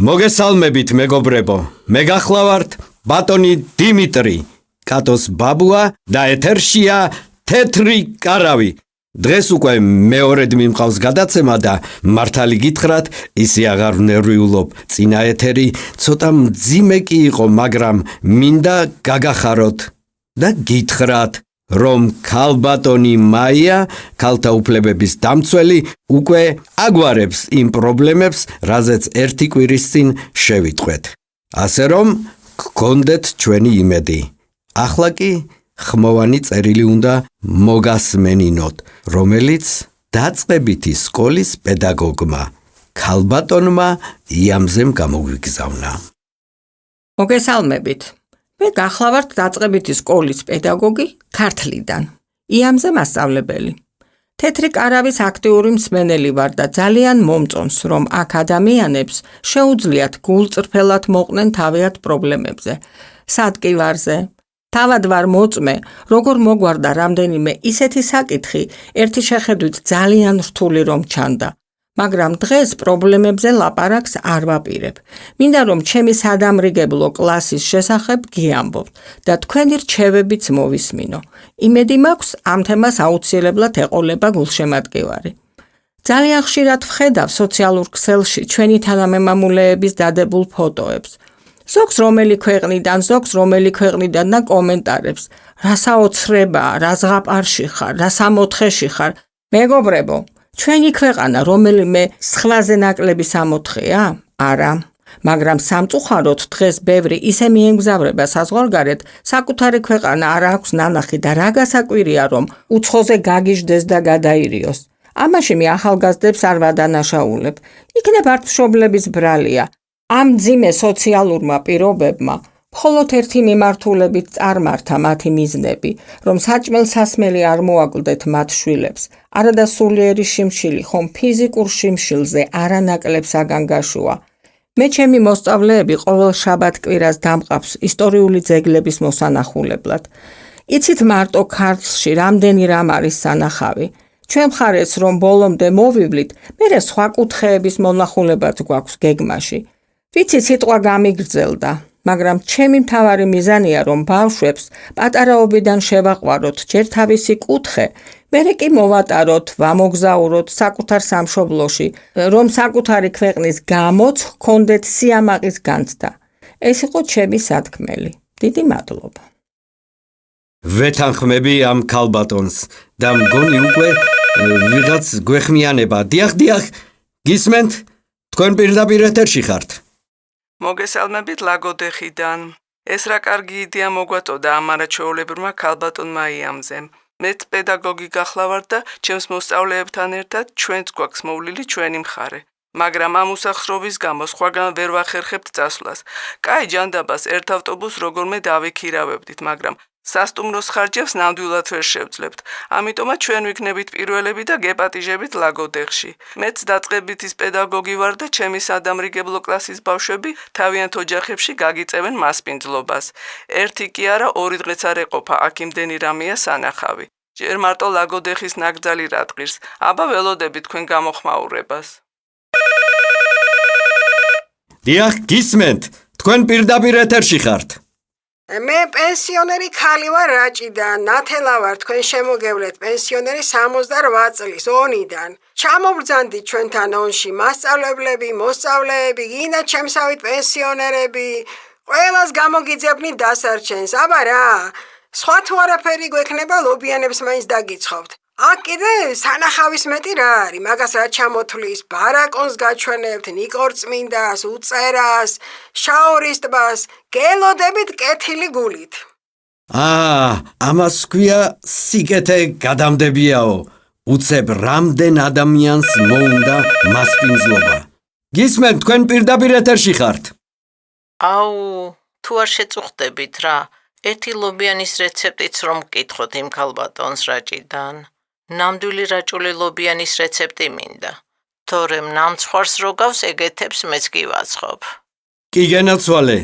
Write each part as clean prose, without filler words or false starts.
მოგესალმებით მეგობრებო, მე გახლავართ ბატონი დიმიტრი, კატოს ბაბუა და ეთერშია თეთრი კარავი. დღეს უკვე მეორედ მიმყავს გადაცემა და მართალი გითხრათ, ისე აღარ ვნერვიულობ. წინა ეთერი ცოტა მძიმე კი იყო, მაგრამ მინდა გაგახაროთ და გითხრათ, რომ ქალბატონი მაია, ქალთა უფლებების დამცველი, უკვე აგვარებს იმ პრობლემებს, რაზეც ერთი კვირის წინ შევიტყვეთ. ასე რომ გქონდეთ ჩვენი იმედი. ახლა კი ხმოვანი წერილი უნდა მოგასმენინოთ, რომელიც დაწყებითი სკოლის პედაგოგმა, ქალბატონმა იამზემ გამოგვიგზავნა. მოგესალმებით. მე გახლავართ დაწყებითი სკოლის პედაგოგი ქართლიდან, იამზე მასწავლებელი. თეთრი კარავის აქტიური მსმენელი ვარ და ძალიან მომწონს, რომ აქ ადამიანებს შეუძლიათ გულწრფელად მოყვნენ თავიანთ პრობლემებზე, სადკივარზე. თავად ვარ მოწმე, როგორ მოგვარდა რამდენიმე ისეთი საკითხი, ერთი შეხედვით ძალიან რთული რომ ჩანდა. მაგრამ დღეს პრობლემებზე ლაპარაკს არ ვაპირებ. მინდა რომ ჩემი სადამრიგებლო კლასის შესახებ გიამბობთ და თქვენი რჩევებიც მოვისმინო. იმედი მაქვს, ამ თემას აუცილებლად ეყოლება გულშემატკივარი. ძალიან ხშირად ვხედავ სოციალურ ქსელში ჩვენი თანამემამულეების დადებულ ფოტოებს. ზოგს რომელი ქვეყნიდან და კომენტარებს, რა საოცრება, რა ზღაპარში ხარ, რა სამოთხეში ხარ. მეგობრებო, ჩვენი ქვეყანა რომელიმე სხვაზე ნაკლები სამოთხეა? არა. მაგრამ სამწუხაროდ დღეს ბევრი ისე მიემგზავრება საზღვარგარეთ, საკუთარი ქვეყანა არ აქვს ნანახი და რა გასაკვირია, რომ უცხოზე გაგიჟდეს და გადაირიოს. ამაში მე ახალგაზრდებს არ ვადანაშაულებ. იქნებ არც მშობლების ბრალია. ამ მძიმე სოციალურმა პირობებმა მხოლოდ ერთი მიმართულებით წარმართა მათი მიზნები, რომ საჭმელ სასმელი არ მოაკლდეთ მათ შვილებს, არადა სულიერი შიმშილი, ხომ ფიზიკურ შიმშილზე არანაკლებ საგანგაშოა. მე ჩემი მოსწავლეები ყოველ შაბათ-კვირას დამყავს ისტორიული ძეგლების მოსანახულებლად. იცით მარტო ქართლში რამდენი რამ არის სანახავი. ჩვენ მხარეს რომ ბოლომდე მოვივლით, მერე სხვა კუთხეების მონახულებაც გვაქვს გეგმაში. ვიცი სიტყვა გამიგრძელდა, მაგრამ ჩემი მთავარი მიზანია, რომ ბავშვებს პატარაობიდან შევაყვაროთ ჯერ თავისი კუთხე, მერე კი მოვატაროთ, ვამოგზაუროთ საკუთარ სამშობლოში, რომ საკუთარი ქვეყნის გამოც ჰქონდეთ სიამაყის განცდა. ეს იყო ჩემი სათქმელი. დიდი მადლობა. ვეთანხმები ამ ქალბატონს და მგონი უკვე ვიღაც გვეხმიანება. დიახ, გისმენთ, თქვენ პირდაპირ ეთერში ხართ. მოგესალმებით ლაგოდეხიდან. ეს რა კარგი იდეა მოგვაწოდა ამ არაჩვეულებრივმა ქალბატონმა იამზემ. მეც პედაგოგი გახლავართ და ჩემს მოსწავლეებთან ერთად ჩვენც გვაქვს მოვლილი ჩვენი მხარე. მაგრამ ამ უსახსრობის გამო სხვაგან ვერ ვახერხებთ წასვლას. კაი ჯანდაბას ერთ ავტობუსს როგორმე დავიქირავებდით, მაგრამ სასტუმროს ხარჯებს ნამდვილად ვერ შევძლებთ. ამიტომაც ჩვენ ვიქნებით პირველები და გეპატიჟებით ლაგოდეხში. მეც დაწყებითის პედაგოგი ვარ და ჩემი სადამრიგებლო კლასის ბავშვები თავიანთ ოჯახებში გაგიწევენ მასპინძლობას. ერთი კი არა, ორი დღეც არ ეყოფა აქ იმდენი რამეა სანახავი. ჯერ მარტო ლაგოდეხის ნაკრძალი რატყირს, აბა ველოდები თქვენ გამოხმაურებას. დიახ, გისმენთ, თქვენ პირდაპირ ეთერში ხართ. მე პენსიონერი ქალი ვარ რაჭიდან, ნათელა ვარ თქვენ შემოგევლეთ პენსიონერი 68 წლის ონიდან. ჩამობრძანდით ჩვენთან ონში მასწავლებლები, მოსწავლეები, გინდა ჩემსავით პენსიონერები, ყველას გამოგიძებნით დასარჩენს, აბა რა, სხვა თუ არაფერი გვექნება ლობიანებს მაინც დაგიცხობთ. აქ კიდე სანახავის მეტი რა არის, მაგას რა ჩამოთვლის, ბარაკონს გაჩვენებთ, ნიკორწმინდას, უწერას, შაორის ტბას, გელოდებით კეთილი გულით. ამას ქვია სიკეთე გადამდებიაო. უცებ რამდენ ადამიანს მოუნდა მასპინძლობა. გისმენთ, თქვენ პირდაპირ ეთერში ხართ. თუ არ შეწუხდებით რა, ერთი ლობიანის რეცეპტიც რომ მკითხოთ იმ ქალბატონს რაჭიდან. ნამდვილი რაჭული ლობიანის რეცეპტი მინდა. თორემ ნამცხვარს როგავს ეგეთებს მეც კი ვაცხობ. კი გენაცვალე,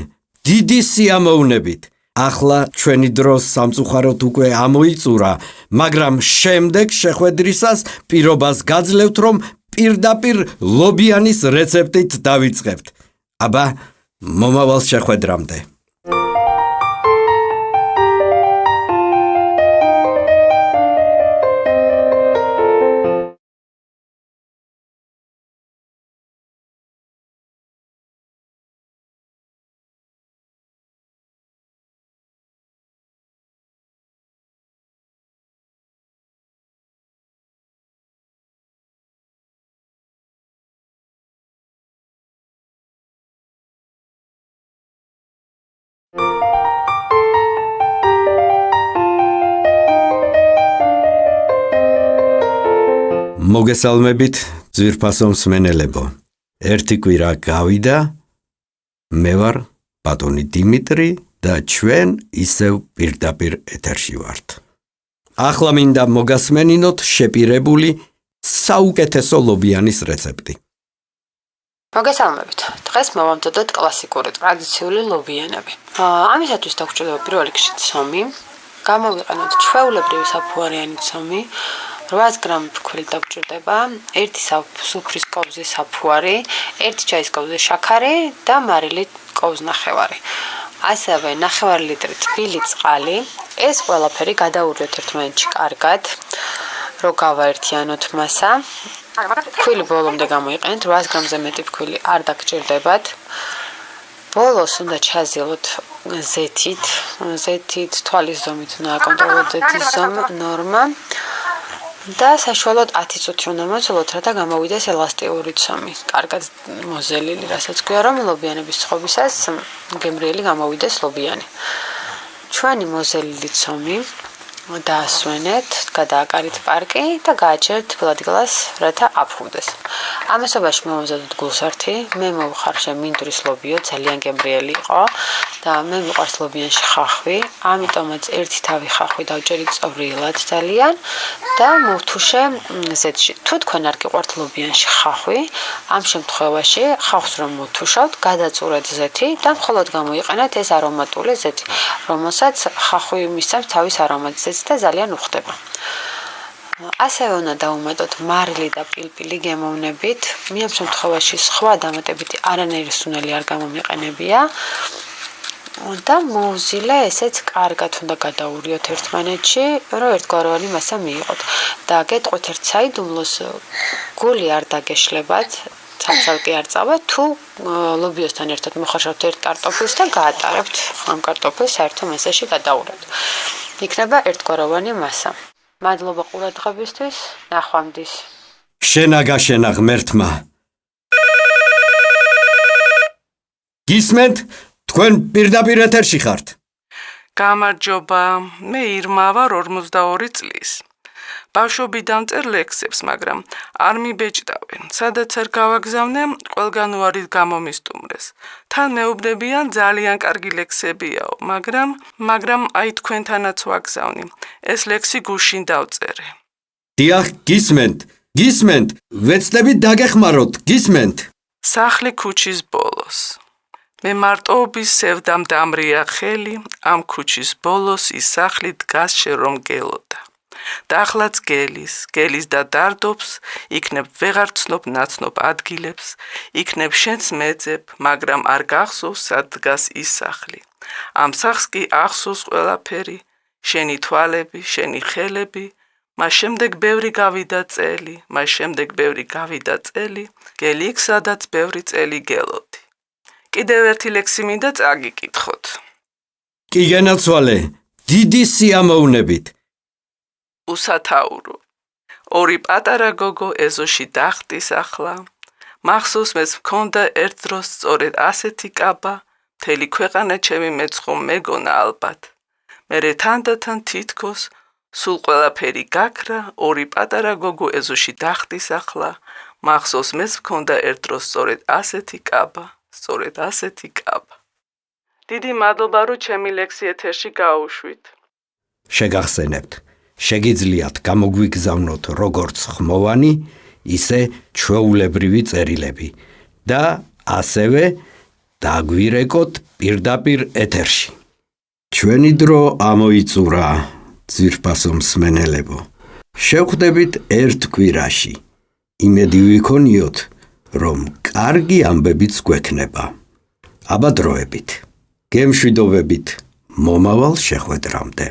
დიდი სიამოვნებით. ახლა ჩვენი დრო სამწუხაროდ უკვე ამოიწურა, მაგრამ შემდეგ შეხვედრისას პირობას გაძლევთ, რომ პირდაპირ ლობიანის რეცეპტით დავიწყებთ. აბა, მომავალ შეხვედრამდე. მოგესალმებით, ძვირფასო მსმენელებო. ერთი კვირა გავიდა, მე ვარ ბატონი დიმიტრი და ჩვენ ისევ პირდაპირ ეთერში ვართ. ახლა მინდა მოგასმენინოთ შეპირებული საუკეთესო ლობიანის რეცეპტი. მოგესალმებით. დღეს მოვამზადოთ კლასიკური ტრადიციული ლობიანები. ამისათვის დაგვრჩება პირველ რიგში ცომი, გამოვიყენოთ ჩვეულებრივი საფუარიანი ცომი, 800 გრამი ფქვილი დაგვრჩება, 1 სუფრის კოვზი საფუარი, 1 ჩაის კოვზი შაქარი და მარილი კოვზნახევარი. ასევე 9 ლიტრი თბილი წყალი. ეს ყველაფერი გადაურვიოთ ერთმანეთში კარგად, რომ გავაერთიანოთ მასა. ფქვილი ბოლომდე გამოიყენეთ, 800 გრამზე მეტი ფქვილი არ დაგჭირდებათ. ბოლოს უნდა ჩაზილოთ ზეთით, თვალის ზომით უნდა აკონტროლოთ ზეთის ნორმა. და საშუალოდ 10 წუთი უნდა მოძველოთ, რათა გამოვიდეს ელასტიური ცომი. კარგად მოზელილი, რასაც ქვია, რომ ლობიანების წყობისას გემრიელი გამოვიდეს ლობიანი. ჩვენი მოზელილი ცომი დაასვენეთ, გადააკარით პარკი და გააჩერეთ ბლადგილას, რათა აფხუდეს. ამასობაში მოვამზადოთ გულსართი, მე მოვხარ მინდვრის ლობიო, ძალიან გემრიელი იყო და მე მიყვარს ლობიანში ხახვი, ამიტომაც ერთი თავი ხახვი დავჭერით წვრილად ძალიან და მოვთუშე ზეთში. თუ თქვენ არ გიყვართ ლობიანში ხახვი, ამ შემთხვევაში ხახვს რომ მოვთუშავთ, გადაწურეთ ზეთი და მხოლოდ გამოიყენეთ ეს არომატული ზეთი, რომელსაც ხახვი მისცემს თავის არომატს და ძალიან უხდება. ასევე უნდა დავუმატოთ მარილი და პილპილი გემოვნებით. მე ამ შემთხვევაში სხვა დამატებითი არანაირი სუნელი არ გამომიყენებია. და მოუზილე ესეც კარგად უნდა გადაურიოთ ერთმანეთში, რომ ერთგვაროვანი მასა მიიღოთ. და გეტყვით ერთ საიდუმლოს, გული არ დაგეშლებათ, ცალ-ცალკე არ წავით, თუ ლობიოსთან ერთად მოხარშავთ ერთ კარტოფილს და გაატარებთ ამ კარტოფილს საერთო მასაში გადაურევთ. იქნება ერთგვაროვანი მასა. მადლობა ყურადღებისთვის, ნახვამდის. შენაგაშენა ღმერთმა. გისმენთ, თქვენ პირდაპირ ეთერში ხართ. გამარჯობა, მე ირმა ვარ 42 წლის. ბავშვობიდან წერ ლექსებს, მაგრამ არ მიბეჭდავენ. სადაც არ გავაგზავნე, ყველგან უარით გამომისტუმრეს. თან მეუბნებიან ძალიან კარგი ლექსებიაო, მაგრამ აი თქვენთანაც ვაგზავნი. ეს ლექსი გუშინ დავწერე. დიახ, გისმენთ, ვეცდებით დაგეხმაროთ, გისმენთ. სახლი ქუჩის ბოლოს. მე მარტოობის სევდამ დამრია ხელი, ამ ქუჩის ბოლოს ის სახლი დგას შენ რომ გელოდა. და ახლაც გელის და დარდობს, იქნებ ვეღარ ცნობ ნაცნობ ადგილებს, იქნებ შენც მეძებ, მაგრამ არ გახსოვს სად დგას ის სახლი. ამ სახლს კი ახსოვს ყველაფერი, შენი თვალები, შენი ხელები, მას შემდეგ ბევრი გავიდა წელი, გელი იქ სადაც ბევრი წელი გელოდი. კიდევ ერთი ლექსი მინდა წაგიკითხოთ. კი გენაცვალე, დიდი სიამოვნებით. უსათაურო. ორი პატარა გოგო ეზოში დახტის ახლა. მახსოვს მეც მქონდა ერთ დროს სწორედ ასეთი კაბა, მთელი ქვეყანა ჩემი მეწყომ მეგონა ალბათ. მერე თანდათან თითქოს სულ ყველაფერი გაქრა, ორი პატარა გოგო ეზოში დახტის ახლა. მახსოვს მეც მქონდა ერთ დროს სწორედ ასეთი კაბა. დიდი მადლობა, რომ ჩემი ლექსი ეთერში გაუშვით. შეგახსენებთ, შეგიძლიათ გამოგვიგზავნოთ როგორც ხმოვანი, ისე ჩვეულებრივი წერილები და ასევე დაგვირეკოთ პირდაპირ ეთერში. ჩვენი დრო ამოიწურა, ძვირფასო მსმენელებო. შევხვდებით ერთ კვირაში. იმედი ვიქონიოთ, რომ კარგი ამბებიც გვექნება. აბა დროებით. გემშვიდობებით მომავალ შეხვედრამდე.